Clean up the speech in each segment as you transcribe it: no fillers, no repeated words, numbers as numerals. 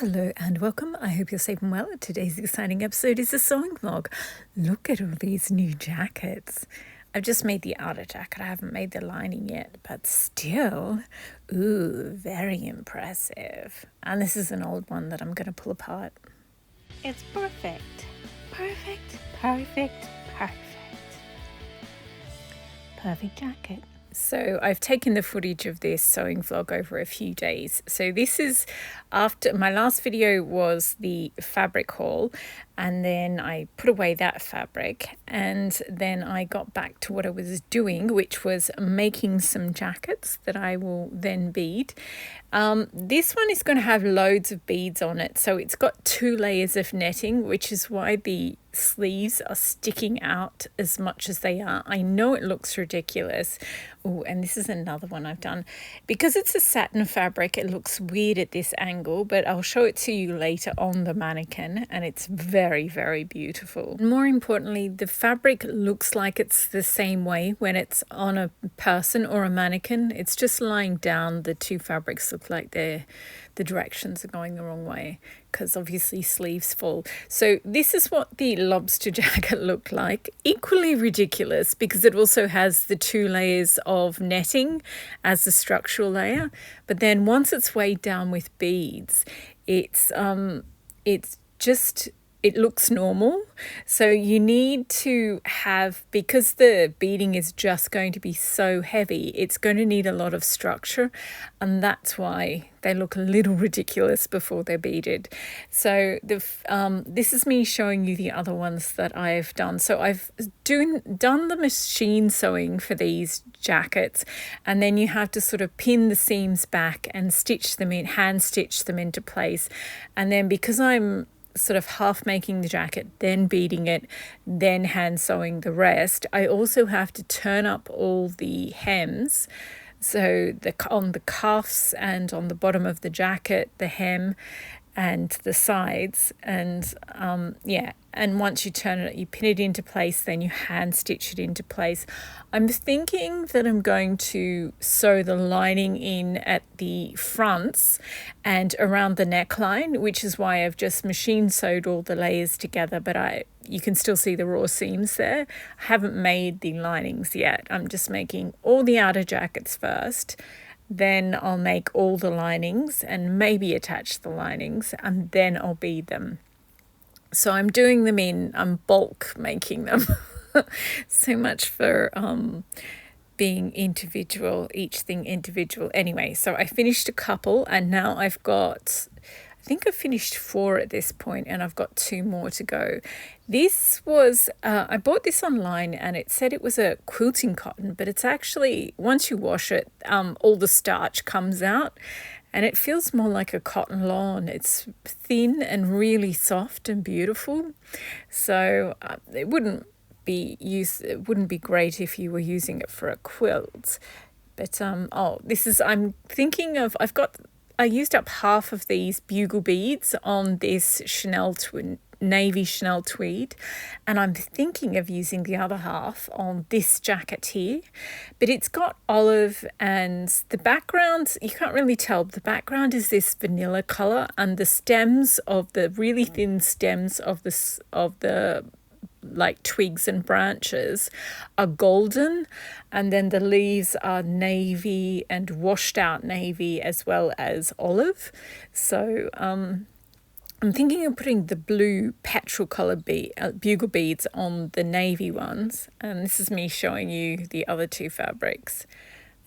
Hello and welcome. I hope you're safe and well. Today's exciting episode is a sewing vlog. Look at all these new jackets. I've just made the outer jacket. I haven't made the lining yet, but still, ooh, very impressive. And this is an old one that I'm going to pull apart. It's perfect. Perfect, perfect, perfect. Perfect jacket. So I've taken the footage of this sewing vlog over a few days. So this is after my last video was the fabric haul, and then I put away that fabric, and then I got back to what I was doing, which was making some jackets that I will then bead. This one is going to have loads of beads on it, so it's got 2 layers of netting, which is why the sleeves are sticking out as much as they are. I know it looks ridiculous. Oh, and this is another one I've done. Because it's a satin fabric, it looks weird at this angle, but I'll show it to you later on the mannequin, and it's very, very beautiful. More importantly, the fabric looks like it's the same way when it's on a person or a mannequin. It's just lying down. The 2 fabrics look like the directions are going the wrong way, because obviously sleeves fall. So this is what the lobster jacket looked like. Equally ridiculous because it also has the 2 layers of netting as the structural layer, but then once it's weighed down with beads, it looks normal. So you need to have, because the beading is just going to be so heavy, it's going to need a lot of structure, and that's why they look a little ridiculous before they're beaded. So this is me showing you the other ones that I've done. So I've done the machine sewing for these jackets, and then you have to sort of pin the seams back and stitch them in, hand stitch them into place. And then because I'm sort of half making the jacket, then beading it, then hand sewing the rest, I also have to turn up all the hems. So on the cuffs and on the bottom of the jacket, the hem and the sides, and and once you turn it, you pin it into place, then you hand stitch it into place. I'm thinking that I'm going to sew the lining in at the fronts and around the neckline, which is why I've just machine sewed all the layers together, but you can still see the raw seams there. I haven't made the linings yet. I'm just making all the outer jackets first. Then I'll make all the linings and maybe attach the linings, and then I'll bead them. So I'm doing them I'm bulk making them. So much for being individual, each thing individual. Anyway, so I finished a couple, and now I think I've finished 4 at this point, and I've got 2 more to go. This was, I bought this online, and it said it was a quilting cotton, but it's actually, once you wash it, all the starch comes out, and it feels more like a cotton lawn. It's thin and really soft and beautiful. So it wouldn't be great if you were using it for a quilt. But I'm thinking of, I used up half of these bugle beads on this navy Chanel tweed, and I'm thinking of using the other half on this jacket here. But it's got olive, and the background, you can't really tell, the background is this vanilla color, and the stems of the really thin stems of the like twigs and branches are golden, and then the leaves are navy and washed out navy as well as olive. So I'm thinking of putting the blue petrol color bugle beads on the navy ones, and this is me showing you the other 2 fabrics.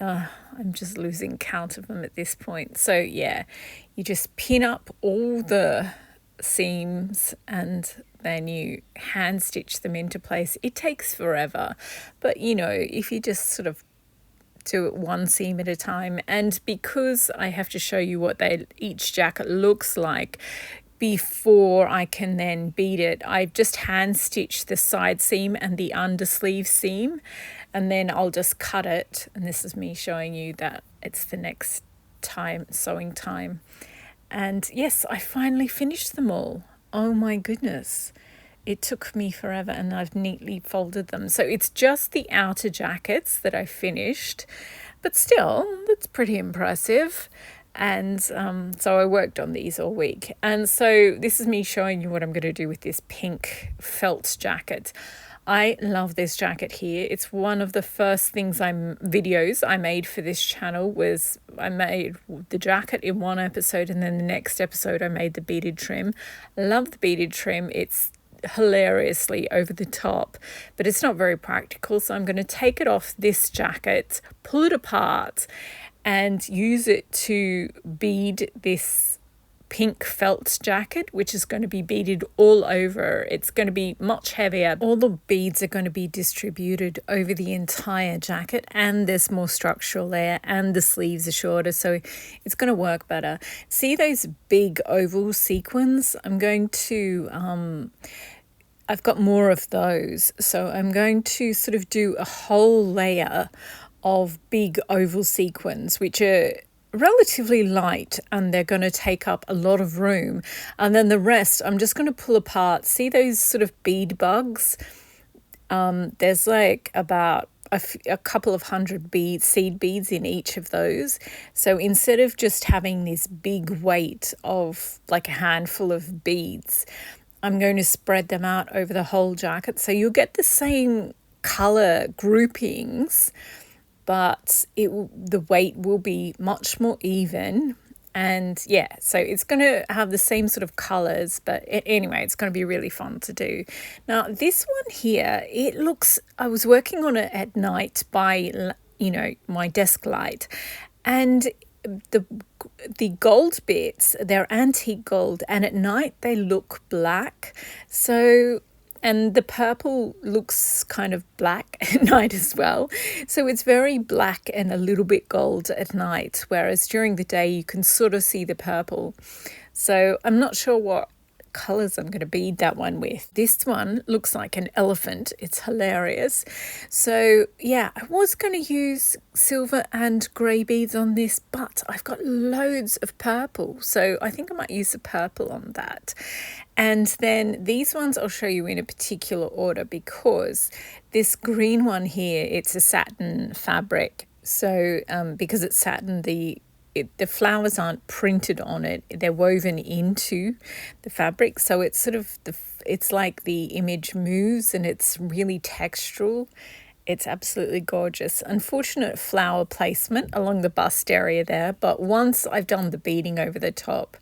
I'm just losing count of them at this point. So yeah, you just pin up all the seams and then you hand stitch them into place. It takes forever, but if you just sort of do it 1 seam at a time, and because I have to show you what each jacket looks like before I can then bead it, I've just hand stitched the side seam and the undersleeve seam, and then I'll just cut it, and this is me showing you that it's the next sewing time. And yes, I finally finished them all. Oh my goodness. It took me forever, and I've neatly folded them. So it's just the outer jackets that I finished, but still, that's pretty impressive. And so I worked on these all week. And so this is me showing you what I'm going to do with this pink felt jacket. I love this jacket here. It's one of the first videos I made for this channel. Was I made the jacket in one episode, and then the next episode I made the beaded trim. Love the beaded trim. It's hilariously over the top, but it's not very practical. So I'm going to take it off this jacket, pull it apart, and use it to bead this pink felt jacket, which is going to be beaded all over. It's going to be much heavier. All the beads are going to be distributed over the entire jacket, and there's more structural there, and the sleeves are shorter, so it's going to work better. See those big oval sequins? I'm going to I've got more of those, so I'm going to sort of do a whole layer of big oval sequins, which are relatively light, and they're going to take up a lot of room. And then the rest I'm just going to pull apart. See those sort of bead bugs? There's like about a couple of hundred seed beads in each of those. So instead of just having this big weight of like a handful of beads, I'm going to spread them out over the whole jacket. So you'll get the same color groupings, but the weight will be much more even. And yeah, so it's going to have the same sort of colors, but anyway, it's going to be really fun to do. Now, this one here, I was working on it at night by, my desk light, and the gold bits, they're antique gold, and at night they look black. So, and the purple looks kind of black at night as well. So it's very black and a little bit gold at night, whereas during the day you can sort of see the purple. So I'm not sure what colors I'm going to bead that one with. This one looks like an elephant. It's hilarious. So yeah, I was going to use silver and grey beads on this, but I've got loads of purple, so I think I might use the purple on that. And then these ones I'll show you in a particular order, because this green one here, it's a satin fabric. So because it's satin, the flowers aren't printed on it, they're woven into the fabric, so it's sort of it's like the image moves, and it's really textural. It's absolutely gorgeous. Unfortunate flower placement along the bust area there, but once I've done the beading over the top,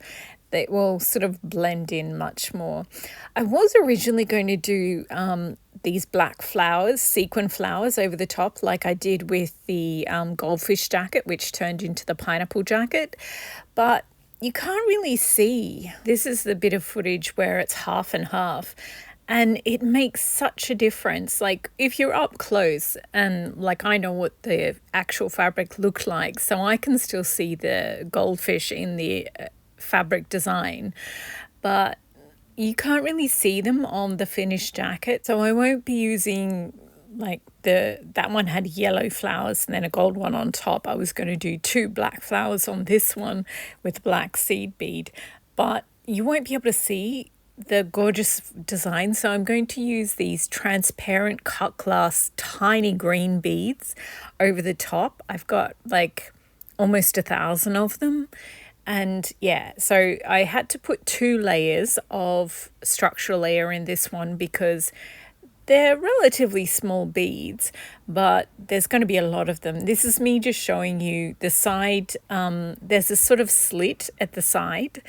they will sort of blend in much more. I was originally going to do these black flowers, sequin flowers over the top, like I did with the goldfish jacket, which turned into the pineapple jacket, but you can't really see. This is the bit of footage where it's half and half, and it makes such a difference. Like if you're up close, and like I know what the actual fabric looked like, so I can still see the goldfish in the fabric design, but you can't really see them on the finished jacket. So I won't be using like that one had yellow flowers and then a gold one on top. I was going to do 2 black flowers on this one with black seed bead, but you won't be able to see the gorgeous design. So I'm going to use these transparent cut glass tiny green beads over the top. I've got like almost 1,000 of them. And yeah, so I had to put 2 layers of structural layer in this one because they're relatively small beads, but there's going to be a lot of them. This is me just showing you the side. There's a sort of slit at the side,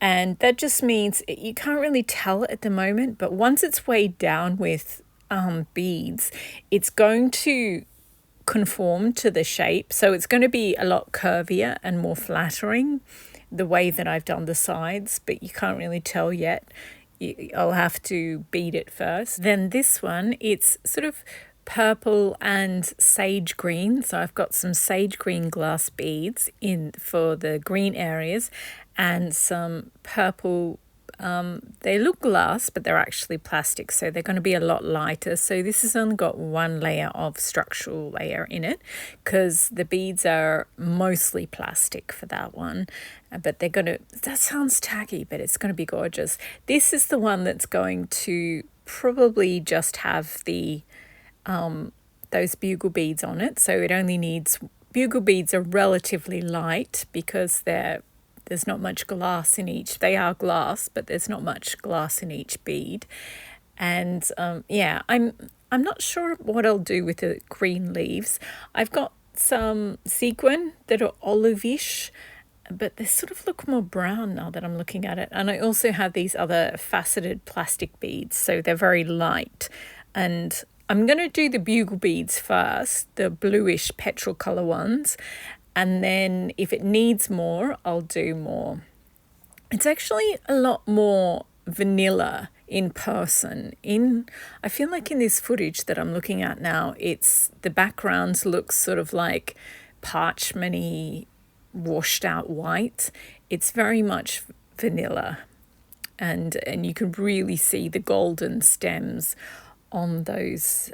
and that just means you can't really tell at the moment, but once it's weighed down with beads, it's going to conform to the shape, so it's going to be a lot curvier and more flattering the way that I've done the sides, but you can't really tell yet. I'll have to bead it first. Then this one, it's sort of purple and sage green, so I've got some sage green glass beads in for the green areas, and some purple. They look glass, but they're actually plastic, so they're going to be a lot lighter. So this has only got 1 layer of structural layer in it, because the beads are mostly plastic for that one. But they're going to, that sounds tacky, but it's going to be gorgeous. This is the one that's going to probably just have the those bugle beads on it, so it only needs bugle beads are relatively light because there's not much glass in each. They are glass, but there's not much glass in each bead. And yeah, I'm not sure what I'll do with the green leaves. I've got some sequin that are olive-ish, but they sort of look more brown now that I'm looking at it. And I also have these other faceted plastic beads, so they're very light. And I'm going to do the bugle beads first, the bluish petrol colour ones. And then if it needs more, I'll do more. It's actually a lot more vanilla in person. I feel like in this footage that I'm looking at now, the backgrounds look sort of like parchment-y, washed out white. It's very much vanilla, and you can really see the golden stems on those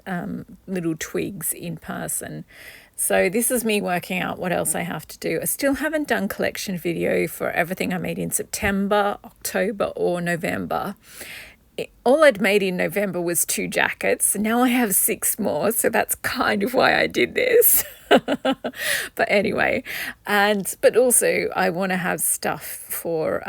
little twigs in person. So this is me working out what else I have to do. I still haven't done collection video for everything I made in September, October or November. All I'd made in November was 2 jackets. Now I have 6 more, so that's kind of why I did this. But anyway, but also I want to have stuff for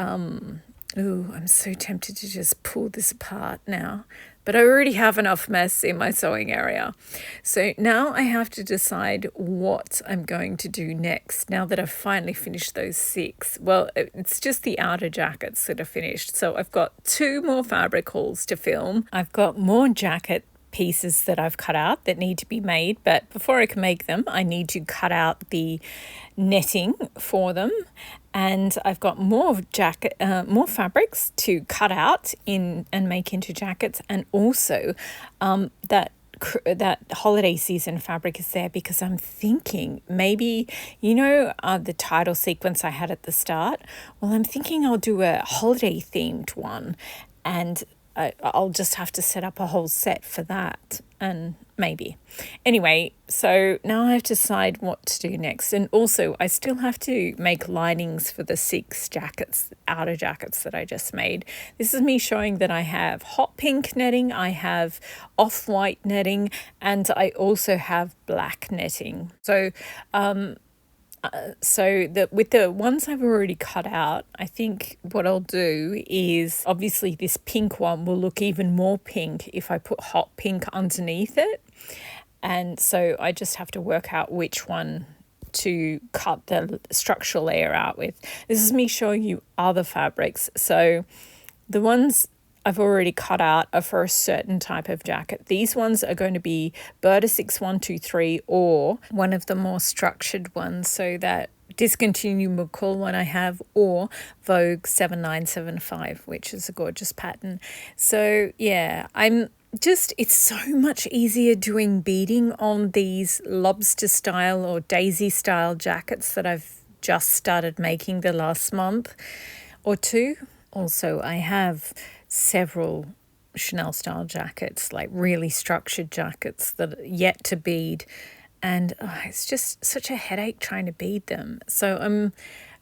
ooh, I'm so tempted to just pull this apart now. But I already have enough mess in my sewing area. So now I have to decide what I'm going to do next, now that I've finally finished those 6. Well, it's just the outer jackets that are finished. So I've got 2 more fabric hauls to film. I've got more jacket pieces that I've cut out that need to be made, but before I can make them, I need to cut out the netting for them. And I've got more fabrics to cut out in and make into jackets, and also that holiday season fabric is there because I'm thinking maybe, the title sequence I had at the start. Well, I'm thinking I'll do a holiday themed one, and I'll just have to set up a whole set for that, and maybe. Anyway, so now I have to decide what to do next. And also, I still have to make linings for the 6 jackets, outer jackets that I just made. This is me showing that I have hot pink netting, I have off-white netting, and I also have black netting. So, with the ones I've already cut out, I think what I'll do is, obviously this pink one will look even more pink if I put hot pink underneath it. And so I just have to work out which one to cut the structural layer out with. This is me showing you other fabrics. So the ones I've already cut out are for a certain type of jacket. These ones are going to be Berta 6123 or one of the more structured ones, so that Discontinued McCall one I have, or Vogue 7975, which is a gorgeous pattern. So yeah, it's so much easier doing beading on these lobster style or daisy style jackets that I've just started making the last month or 2. Also, I have several Chanel style jackets, like really structured jackets that are yet to bead, and it's just such a headache trying to bead them. So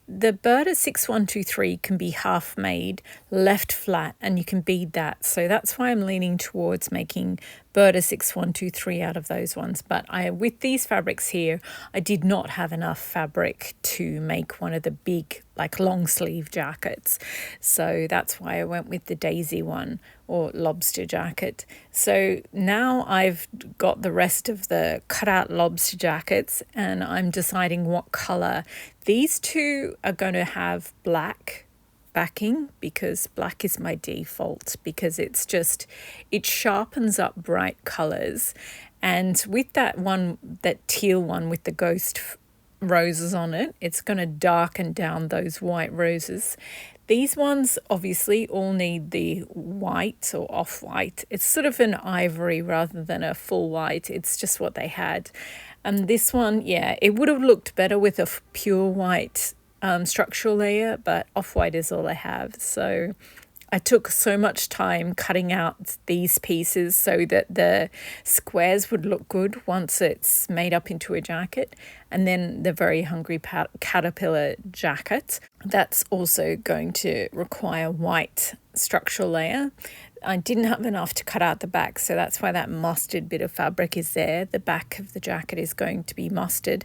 the Berta 6123 can be half made, left flat, and you can bead that. So that's why I'm leaning towards making Berta 6123 out of those ones. But with these fabrics here, I did not have enough fabric to make one of the big, like long sleeve jackets. So that's why I went with the daisy one, or lobster jacket. So now I've got the rest of the cutout lobster jackets, and I'm deciding what color. These 2 are going to have black backing because black is my default, because it sharpens up bright colors. And with that teal one with the ghost roses on it, it's going to darken down those white roses. These ones obviously all need the white or off-white. It's sort of an ivory rather than a full white. It's just what they had. And this one, yeah, it would have looked better with a pure white structural layer, but off-white is all I have. So I took so much time cutting out these pieces so that the squares would look good once it's made up into a jacket. And then the Very Hungry Caterpillar jacket, that's also going to require white structural layer. I didn't have enough to cut out the back, so that's why that mustard bit of fabric is there. The back of the jacket is going to be mustard,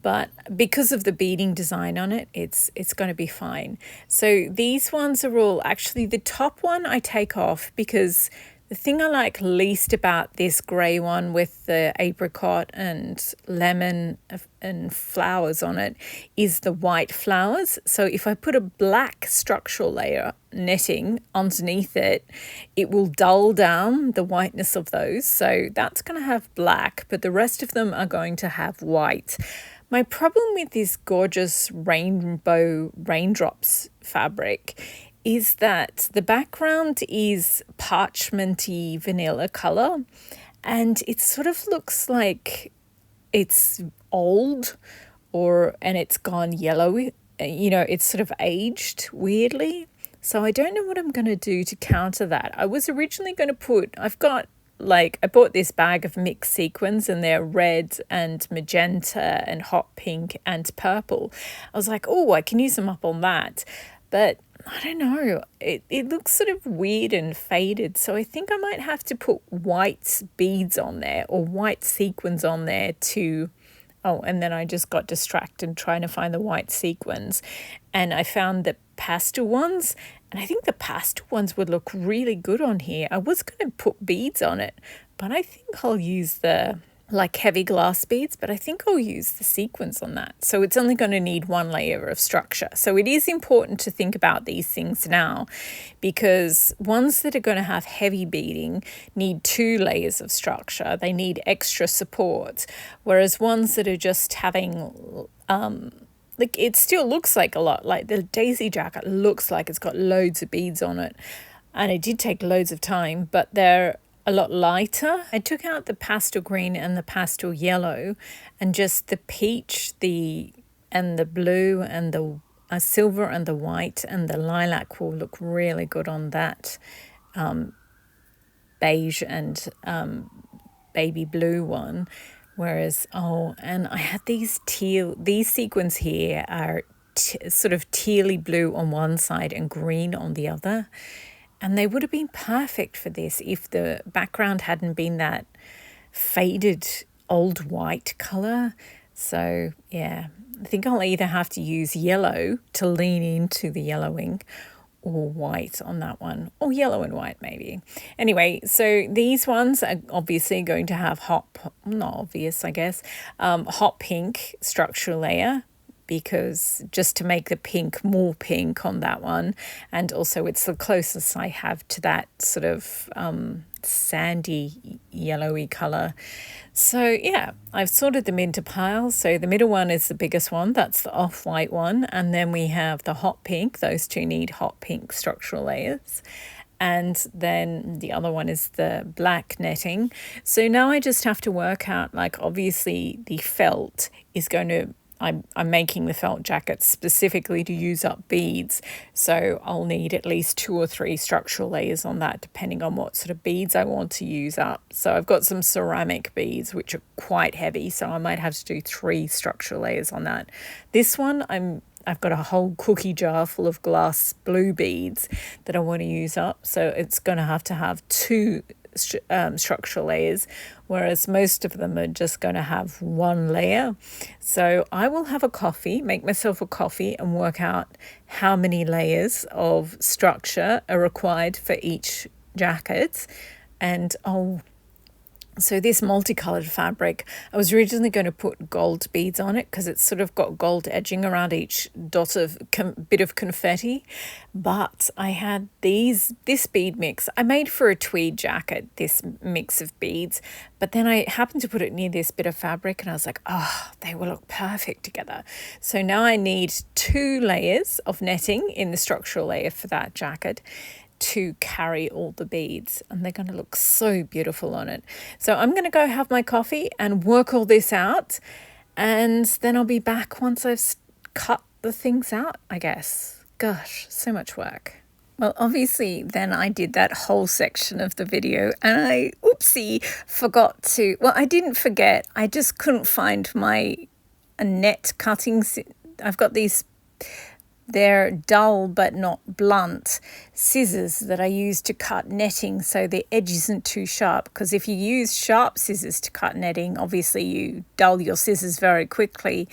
but because of the beading design on it, it's going to be fine. So these ones are all, actually the top one I take off because the thing I like least about this grey one with the apricot and lemon and flowers on it is the white flowers. So if I put a black structural layer netting underneath it, it will dull down the whiteness of those. So that's going to have black, but the rest of them are going to have white. My problem with this gorgeous rainbow raindrops fabric is that the background is parchmenty vanilla color, and it sort of looks like it's old and it's gone yellow. It's sort of aged weirdly. So I don't know what I'm going to do to counter that. I was originally going to I bought this bag of mixed sequins, and they're red and magenta and hot pink and purple. I was like, oh, I can use them up on that. But I don't know, it looks sort of weird and faded. So I think I might have to put white beads on there or white sequins on there too. Oh, and then I just got distracted trying to find the white sequins. And I found the pastel ones. And I think the pastel ones would look really good on here. I was going to put beads on it, but I think I'll use the heavy glass beads, but I think I'll use the sequins on that. So it's only going to need one layer of structure. So it is important to think about these things now, because ones that are going to have heavy beading need 2 layers of structure. They need extra support, whereas ones that are just having it still looks like a lot. Like the daisy jacket looks like it's got loads of beads on it, and it did take loads of time, but they're a lot lighter. I took out the pastel green and the pastel yellow, and just the peach, and the blue and the silver and the white and the lilac will look really good on that beige and baby blue one. Whereas, and I had these sequins here are sort of tealy blue on one side and green on the other. And they would have been perfect for this if the background hadn't been that faded old white colour. So, yeah, I think I'll either have to use yellow to lean into the yellowing, or white on that one, or yellow and white maybe. Anyway, so these ones are obviously going to have hot pink structural layer, because just to make the pink more pink on that one. And also it's the closest I have to that sort of sandy yellowy colour. So yeah, I've sorted them into piles. So the middle one is the biggest one, that's the off-white one, and then we have the hot pink. Those two need hot pink structural layers. And then the other one is the black netting. So now I just have to work out, obviously the felt is going to, I'm making the felt jacket specifically to use up beads, so I'll need at least 2 or 3 structural layers on that, depending on what sort of beads I want to use up. So I've got some ceramic beads which are quite heavy, so I might have to do 3 structural layers on that. This one I've got a whole cookie jar full of glass blue beads that I want to use up, so it's going to have 2 structural layers, whereas most of them are just going to have 1 layer. So I will have a coffee, make myself a coffee, and work out how many layers of structure are required for each jacket. And so this multicolored fabric, I was originally going to put gold beads on it because it's sort of got gold edging around each dot of bit of confetti, but I had this bead mix. I made for a tweed jacket, this mix of beads, but then I happened to put it near this bit of fabric and I was like, they will look perfect together. So now I need 2 layers of netting in the structural layer for that jacket to carry all the beads, and they're going to look so beautiful on it. So I'm going to go have my coffee and work all this out, and then I'll be back once I've cut the things out, I guess. Gosh, so much work. Well, obviously then I did that whole section of the video, and I forgot to, I didn't forget, I just couldn't find my net cuttings. I've got these they're dull but not blunt scissors that I use to cut netting, so the edge isn't too sharp, because if you use sharp scissors to cut netting, obviously you dull your scissors very quickly.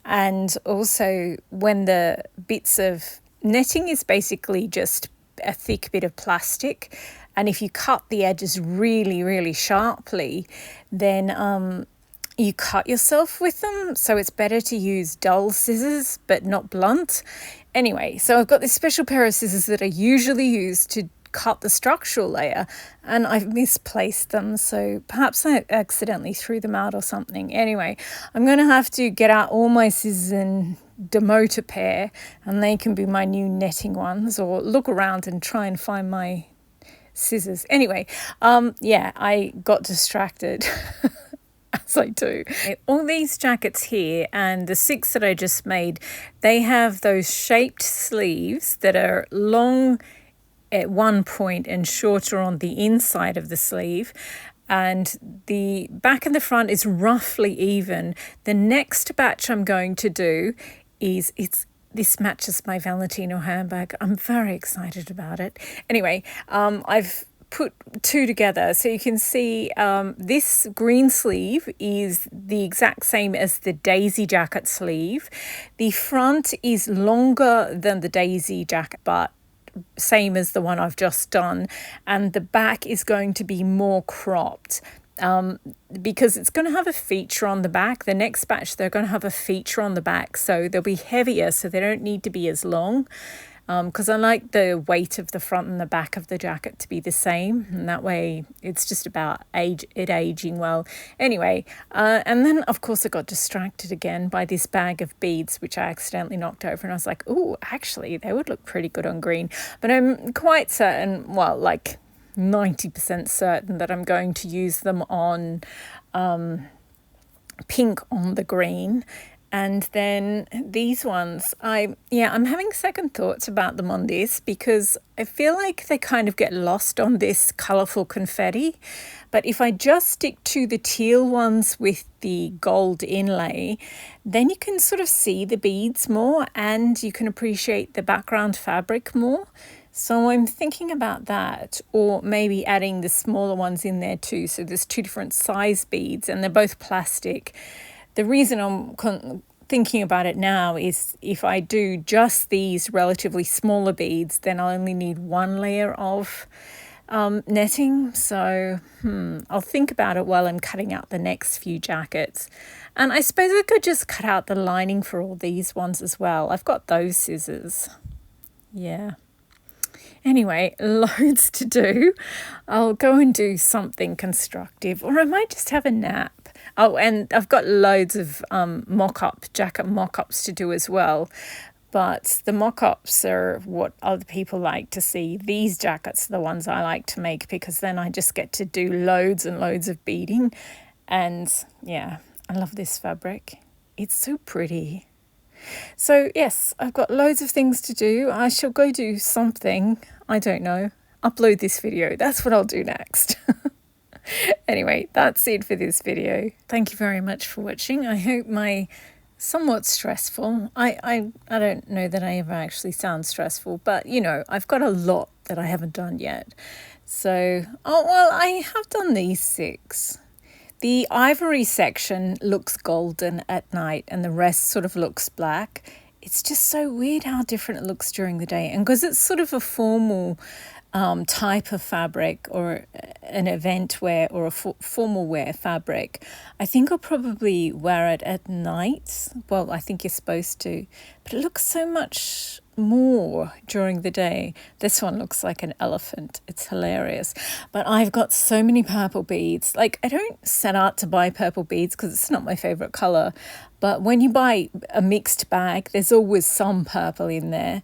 And also, when the bits of netting is basically just a thick bit of plastic, and if you cut the edges really, really sharply, then you cut yourself with them. So it's better to use dull scissors but not blunt. Anyway, so I've got this special pair of scissors that I usually use to cut the structural layer, and I've misplaced them, so perhaps I accidentally threw them out or something. Anyway, I'm going to have to get out all my scissors and demote a pair, and they can be my new netting ones, or look around and try and find my scissors. Anyway, yeah, I got distracted. As I do. All these jackets here and the 6 that I just made, they have those shaped sleeves that are long at one point and shorter on the inside of the sleeve, and the back and the front is roughly even. The next batch I'm going to do is this matches my Valentino handbag. I'm very excited about it. Anyway, I've put 2 together, so you can see this green sleeve is the exact same as the daisy jacket sleeve. The front is longer than the daisy jacket, but same as the one I've just done, and the back is going to be more cropped, because it's going to have a feature on the back. The next batch, they're going to have a feature on the back, so they'll be heavier, so they don't need to be as long, because I like the weight of the front and the back of the jacket to be the same, and that way it's just about aging well. Anyway, and then of course I got distracted again by this bag of beads, which I accidentally knocked over, and I was like, oh, actually they would look pretty good on green. But I'm quite certain, well, like 90% certain, that I'm going to use them on pink on the green. And then these ones, I'm having second thoughts about them on this, because I feel like they kind of get lost on this colourful confetti. But if I just stick to the teal ones with the gold inlay, then you can sort of see the beads more and you can appreciate the background fabric more. So I'm thinking about that, or maybe adding the smaller ones in there too. So there's 2 different size beads and they're both plastic. The reason I'm thinking about it now is if I do just these relatively smaller beads, then I'll only need 1 layer of netting. So I'll think about it while I'm cutting out the next few jackets. And I suppose I could just cut out the lining for all these ones as well. I've got those scissors. Yeah. Anyway, loads to do. I'll go and do something constructive, or I might just have a nap. Oh, and I've got loads of jacket mock-ups to do as well. But the mock-ups are what other people like to see. These jackets are the ones I like to make, because then I just get to do loads and loads of beading. And yeah, I love this fabric. It's so pretty. So yes, I've got loads of things to do. I shall go do something. I don't know. Upload this video. That's what I'll do next. Anyway, that's it for this video. Thank you very much for watching. I hope my somewhat stressful, I don't know that I ever actually sound stressful, but you know, I've got a lot that I haven't done yet. So, oh well, I have done these 6. The ivory section looks golden at night and the rest sort of looks black. It's just so weird how different it looks during the day. And because it's sort of a formal type of fabric, or an event wear, or a formal wear fabric, I think I'll probably wear it at night. Well, I think you're supposed to, but it looks so much more during the day. This one looks like an elephant. It's hilarious. But I've got so many purple beads. Like, I don't set out to buy purple beads because it's not my favorite color, but when you buy a mixed bag, there's always some purple in there.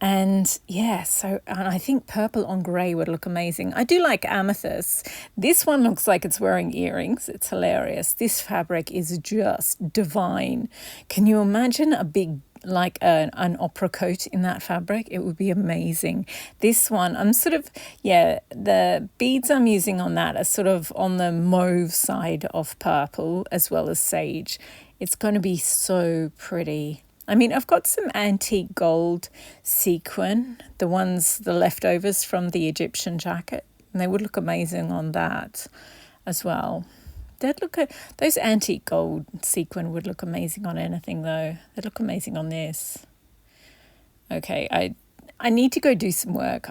And yeah, and I think purple on grey would look amazing. I do like amethyst. This one looks like it's wearing earrings. It's hilarious. This fabric is just divine. Can you imagine a big, like an opera coat in that fabric? It would be amazing. This one, I'm sort of, yeah, the beads I'm using on that are sort of on the mauve side of purple as well as sage. It's going to be so pretty. I mean, I've got some antique gold sequin, the leftovers from the Egyptian jacket, and they would look amazing on that as well. Those antique gold sequin would look amazing on anything though. They'd look amazing on this. Okay, I need to go do some work.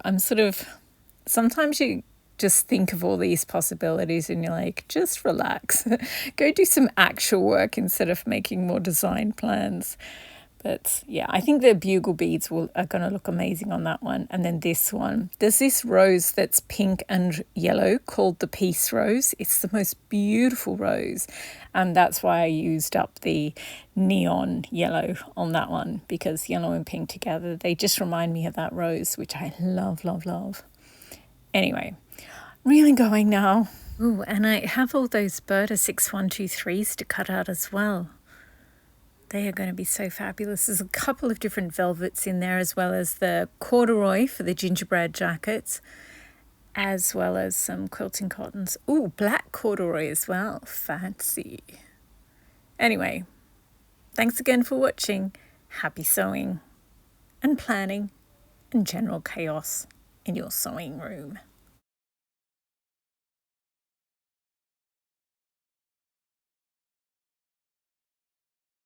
Sometimes you just think of all these possibilities and you're like, just relax. Go do some actual work instead of making more design plans. But yeah, I think the bugle beads are going to look amazing on that one. And then this one, there's this rose that's pink and yellow called the Peace Rose. It's the most beautiful rose. And that's why I used up the neon yellow on that one, because yellow and pink together, they just remind me of that rose, which I love, love, love. Anyway, really going now. Ooh, and I have all those Berta 6123s to cut out as well. They are going to be so fabulous. There's a couple of different velvets in there, as well as the corduroy for the gingerbread jackets, as well as some quilting cottons. Ooh, black corduroy as well. Fancy. Anyway, thanks again for watching. Happy sewing and planning and general chaos in your sewing room.